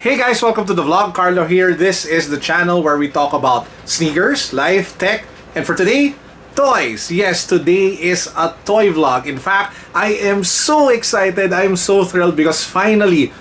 Hey guys, welcome to the vlog. Carlo here. This is the channel where we talk about sneakers, life, tech, and for today, toys. Yes, today is a toy vlog. In fact, I am so excited. I am so thrilled because finally,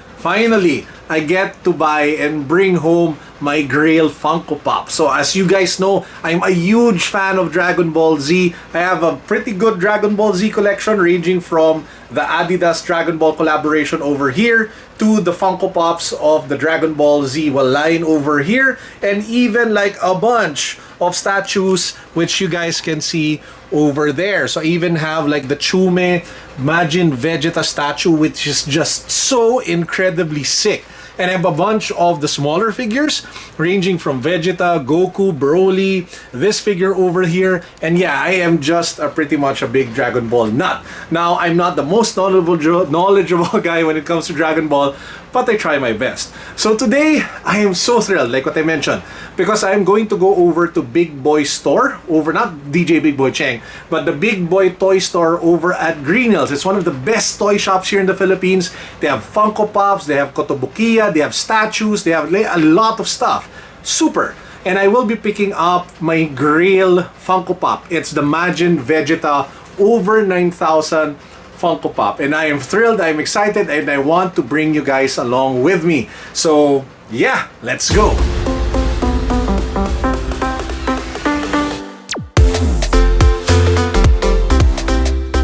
I get to buy and bring home my GRAIL Funko Pop. So as you guys know, I'm a huge fan of Dragon Ball Z. I have a pretty good Dragon Ball Z collection ranging from the Adidas Dragon Ball collaboration over here to the Funko Pops of the Dragon Ball Z line over here, and even like a bunch of statues which you guys can see over there. So I even have like the Chume Majin Vegeta statue, which is just so incredibly sick. And I have a bunch of the smaller figures ranging from Vegeta, Goku, Broly, this figure over here. And yeah, I am just pretty much a big Dragon Ball nut. Now, I'm not the most knowledgeable guy when it comes to Dragon Ball, but I try my best. So today, I am so thrilled, like what I mentioned, because I'm going to go over to Big Boy store, not DJ Big Boy Cheng, but the Big Boy toy store over at Greenhills. It's one of the best toy shops here in the Philippines. They have Funko Pops, they have Kotobukiya, they have statues, they have a lot of stuff. Super. And I will be picking up my GRAIL Funko Pop. It's the Majin Vegeta over 9,000 Funko Pop. And I am thrilled, I'm excited, and I want to bring you guys along with me. So yeah, let's go.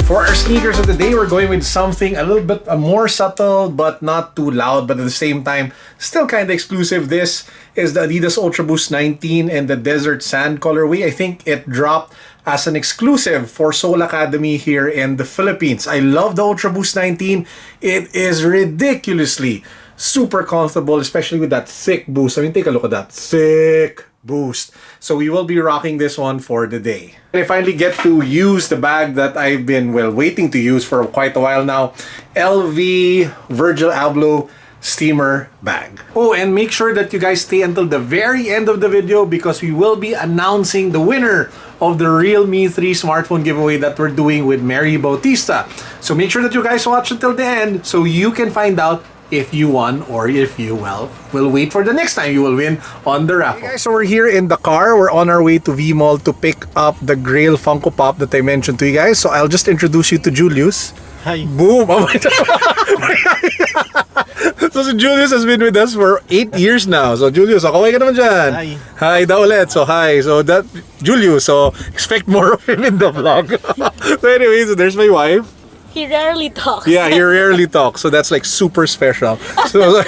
For our sneakers of the day, we're going with something a little bit more subtle but not too loud, but at the same time still kind of exclusive. This is the Adidas Ultra Boost 19 and the Desert Sand colorway. I think it dropped as an exclusive for Soul Academy here in the Philippines. I love the Ultra Boost 19. It is ridiculously super comfortable, especially with that thick boost. I mean, take a look at that thick boost. So we will be rocking this one for the day. And I finally get to use the bag that I've been waiting to use for quite a while now. LV Virgil Abloh steamer bag. Oh, and make sure that you guys stay until the very end of the video because we will be announcing the winner of the RealMe 3 smartphone giveaway that we're doing with Mary Bautista. So make sure that you guys watch until the end so you can find out if you won or if you will wait for the next time you will win on the raffle. Hey guys, so we're here in the car. We're on our way to V-Mall to pick up the GRAIL Funko Pop that I mentioned to you guys. So I'll just introduce you to Julius. Hi. Boom! Oh my So Julius has been with us for 8 years now. So Julius, kaway ka naman dyan. Hi. Hi daw ulit. So hi. So that Julius, so expect more of him in the vlog. So anyway, so there's my wife. He rarely talks. Yeah, he rarely talks. So that's like super special. So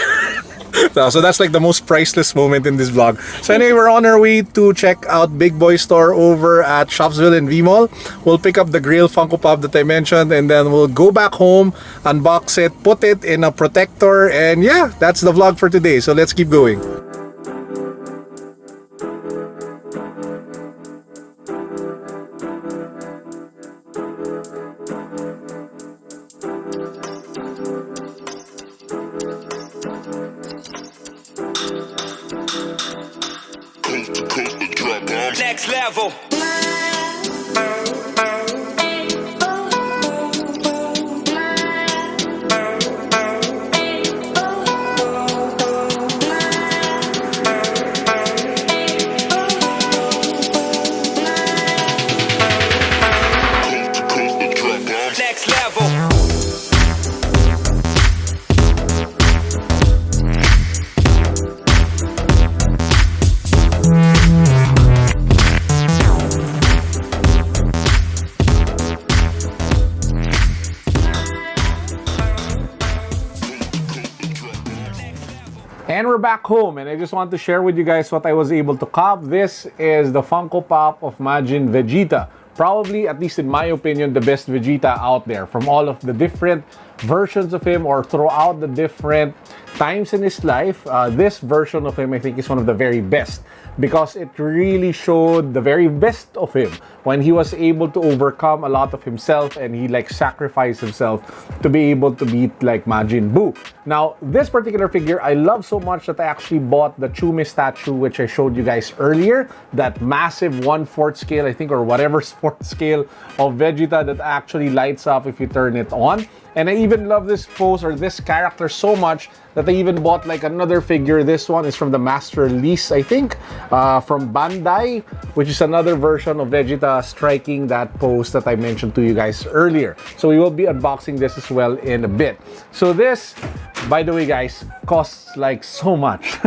that's like the most priceless moment in this vlog. So anyway, we're on our way to check out Big Boy store over at Shoppesville in V-Mall. We'll pick up the GRAIL Funko Pop that I mentioned, and then we'll go back home, unbox it, put it in a protector, and yeah, that's the vlog for today. So let's keep going. Next level. Next level. And we're back home, and I just want to share with you guys what I was able to cop. This is the Funko Pop of Majin Vegeta. Probably, at least in my opinion, the best Vegeta out there. From all of the different versions of him or throughout the different times in his life, this version of him I think is one of the very best because it really showed the very best of him when he was able to overcome a lot of himself and he like sacrificed himself to be able to beat like Majin Buu. Now, this particular figure I love so much that I actually bought the Chume statue, which I showed you guys earlier, that massive 1/4 scale, I think, or whatever sport scale of Vegeta that actually lights up if you turn it on. And I even love this pose or this character so much that that I even bought like another figure. This one is from the Master Lease, I think, from Bandai, which is another version of Vegeta striking that pose that I mentioned to you guys earlier. So we will be unboxing this as well in a bit. So this, by the way guys, costs like so much.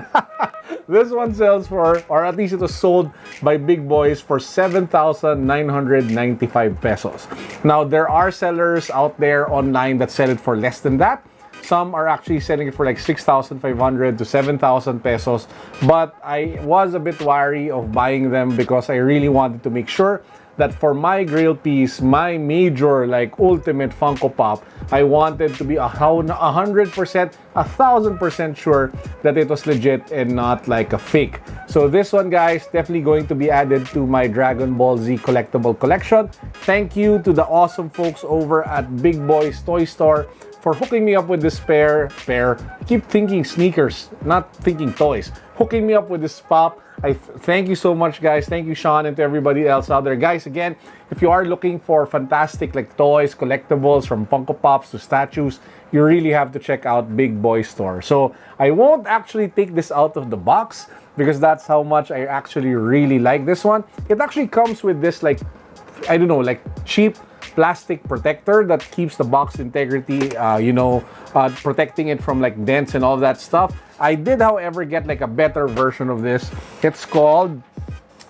This one sells for, or at least it was sold by Big Boys for 7,995 pesos. Now, there are sellers out there online that sell it for less than that. Some are actually selling it for like 6,500 to 7,000 pesos. But I was a bit wary of buying them because I really wanted to make sure that for my grail piece, my major like ultimate Funko Pop, I wanted to be 100%, 1,000% sure that it was legit and not like a fake. So this one, guys, definitely going to be added to my Dragon Ball Z collectible collection. Thank you to the awesome folks over at Big Boys Toy Store for hooking me up with this pair. I keep thinking sneakers, not thinking toys. Hooking me up with this pop. I thank you so much, guys. Thank you, Sean, and to everybody else out there. Guys, again, if you are looking for fantastic like toys, collectibles, from Funko Pops to statues, you really have to check out Big Boy Store. So I won't actually take this out of the box because that's how much I actually really like this one. It actually comes with this like, I don't know, like cheap plastic protector that keeps the box integrity, protecting it from like dents and all that stuff. I did, however, get like a better version of this. It's called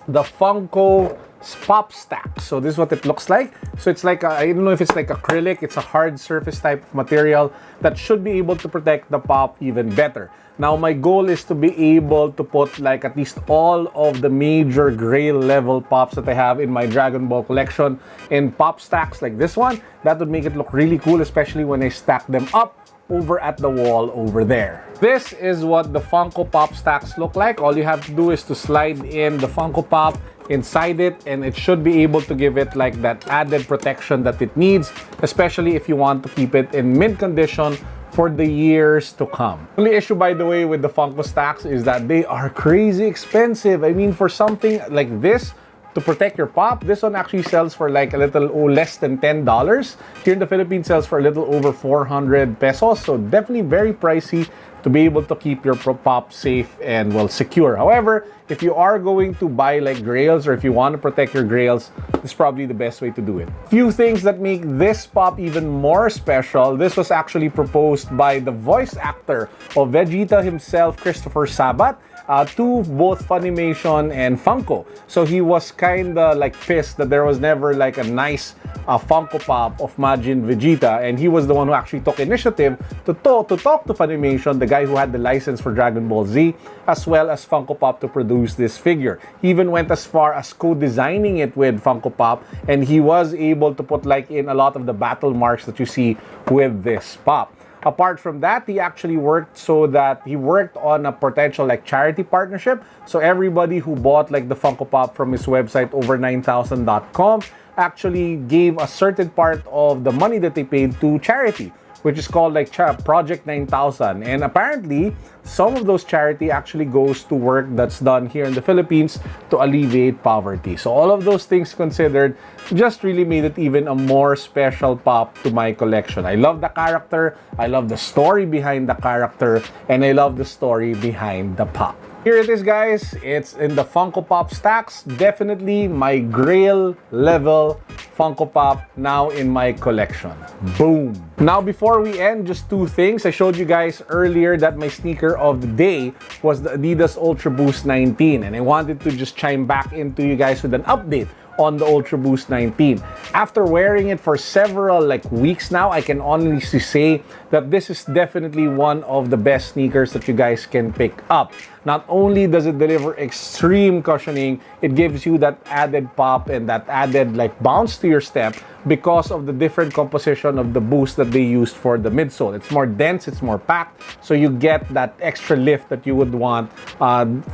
the Funko Pop Stack. So this is what it looks like. So it's like, I don't know if it's like acrylic, it's a hard surface type of material that should be able to protect the pop even better. Now, my goal is to be able to put like at least all of the major grail level pops that I have in my Dragon Ball collection in pop stacks like this one. That would make it look really cool, especially when I stack them up over at the wall over there. This is what the Funko Pop stacks look like. All you have to do is to slide in the Funko Pop inside it, and it should be able to give it like that added protection that it needs, especially if you want to keep it in mint condition for the years to come. The only issue, by the way, with the Funko stacks is that they are crazy expensive. I mean, for something like this, to protect your pop, this one actually sells for like a little less than $10. Here in the Philippines, sells for a little over 400 pesos. So definitely very pricey to be able to keep your pop safe and well secure. However, if you are going to buy like grails or if you want to protect your grails, this is probably the best way to do it. Few things that make this pop even more special. This was actually proposed by the voice actor of Vegeta himself, Christopher Sabat, to both Funimation and Funko. So he was kinda like pissed that there was never like a nice Funko Pop of Majin Vegeta, and he was the one who actually took initiative to talk to Funimation, the guy who had the license for Dragon Ball Z, as well as Funko Pop to produce this figure. He even went as far as co-designing it with Funko Pop, and he was able to put like in a lot of the battle marks that you see with this pop. Apart from that, he actually worked on a potential like charity partnership. So everybody who bought like the Funko Pop from his website over9000.com actually gave a certain part of the money that they paid to charity, which is called like Project 9000. And apparently, some of those charity actually goes to work that's done here in the Philippines to alleviate poverty. So all of those things considered just really made it even a more special pop to my collection. I love the character, I love the story behind the character, and I love the story behind the pop. Here it is, guys. It's in the Funko Pop stacks. Definitely my grail level Funko Pop now in my collection. Boom. Now, before we end, just two things. I showed you guys earlier that my sneaker of the day was the Adidas Ultra Boost 19, and I wanted to just chime back into you guys with an update on the Ultra Boost 19. After wearing it for several like weeks now, I can honestly say that this is definitely one of the best sneakers that you guys can pick up. Not only does it deliver extreme cushioning, it gives you that added pop and that added like bounce to your step because of the different composition of the boost that they used for the midsole. It's more dense, it's more packed, so you get that extra lift that you would want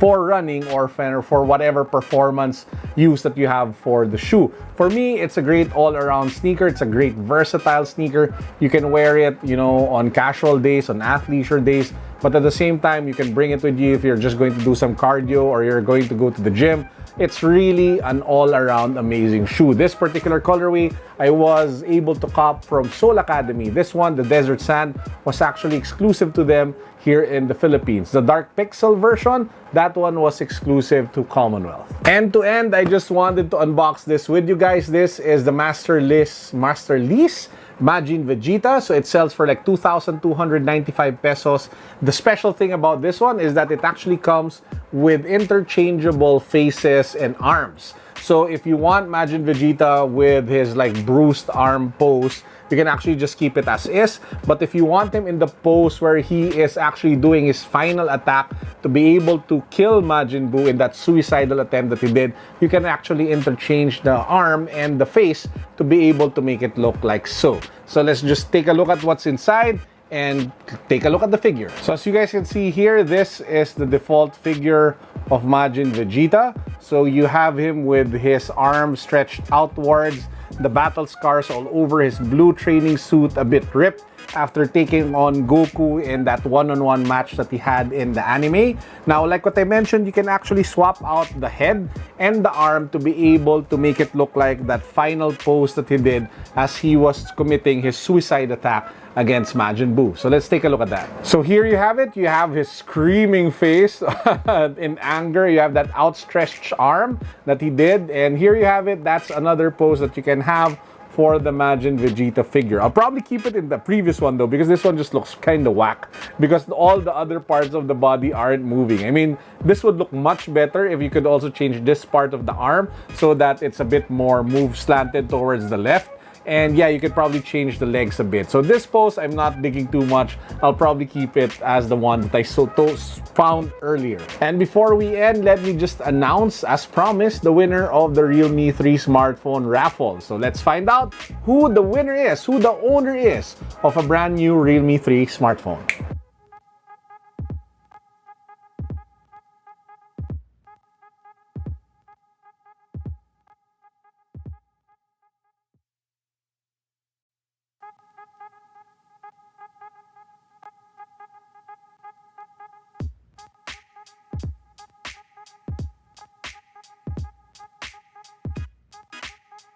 for running or for whatever performance use that you have for the shoe. For me, it's a great all-around sneaker. It's a great versatile sneaker. You can wear it, on casual days, on athleisure days, but at the same time, you can bring it with you if you're just going to do some cardio or you're going to go to the gym. it's really an all-around amazing shoe. This particular colorway, I was able to cop from Soul Academy. This one, the Desert Sand, was actually exclusive to them here in the Philippines. The Dark Pixel version, that one was exclusive to Commonwealth. And to end, I just wanted to unbox this with you guys. This is the Master Lease Majin Vegeta. So it sells for like 2,295 pesos. The special thing about this one is that it actually comes with interchangeable faces and arms. So if you want Majin Vegeta with his like bruised arm pose, you can actually just keep it as is. But if you want him in the pose where he is actually doing his final attack to be able to kill Majin Buu in that suicidal attempt that he did, you can actually interchange the arm and the face to be able to make it look like so. So let's just take a look at what's inside and take a look at the figure. So as you guys can see here, this is the default figure of Majin Vegeta. So you have him with his arms stretched outwards, the battle scars all over his blue training suit, a bit ripped after taking on Goku in that one-on-one match that he had in the anime. Now, like what I mentioned, you can actually swap out the head and the arm to be able to make it look like that final pose that he did as he was committing his suicide attack against Majin Buu. So let's take a look at that. So here you have it. You have his screaming face in anger. You have that outstretched arm that he did. And here you have it. That's another pose that you can have for the Majin Vegeta figure. I'll probably keep it in the previous one though, because this one just looks kind of whack because all the other parts of the body aren't moving. I mean, this would look much better if you could also change this part of the arm so that it's a bit more slanted towards the left. And yeah, you could probably change the legs a bit. So this pose, I'm not digging too much. I'll probably keep it as the one that I found earlier. And before we end, let me just announce, as promised, the winner of the RealMe 3 smartphone raffle. So let's find out who the winner is, who the owner is of a brand new RealMe 3 smartphone.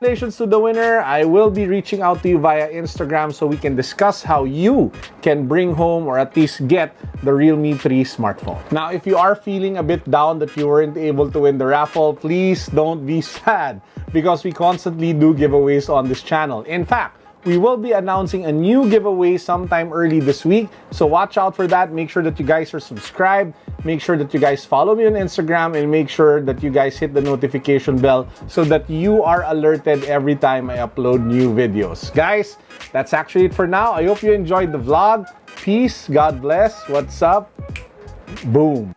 Congratulations to the winner. I will be reaching out to you via Instagram so we can discuss how you can bring home or at least get the RealMe 3 smartphone. Now, if you are feeling a bit down that you weren't able to win the raffle, please don't be sad because we constantly do giveaways on this channel. In fact, we will be announcing a new giveaway sometime early this week. So watch out for that. Make sure that you guys are subscribed. Make sure that you guys follow me on Instagram and make sure that you guys hit the notification bell so that you are alerted every time I upload new videos. Guys, that's actually it for now. I hope you enjoyed the vlog. Peace. God bless. What's up? Boom.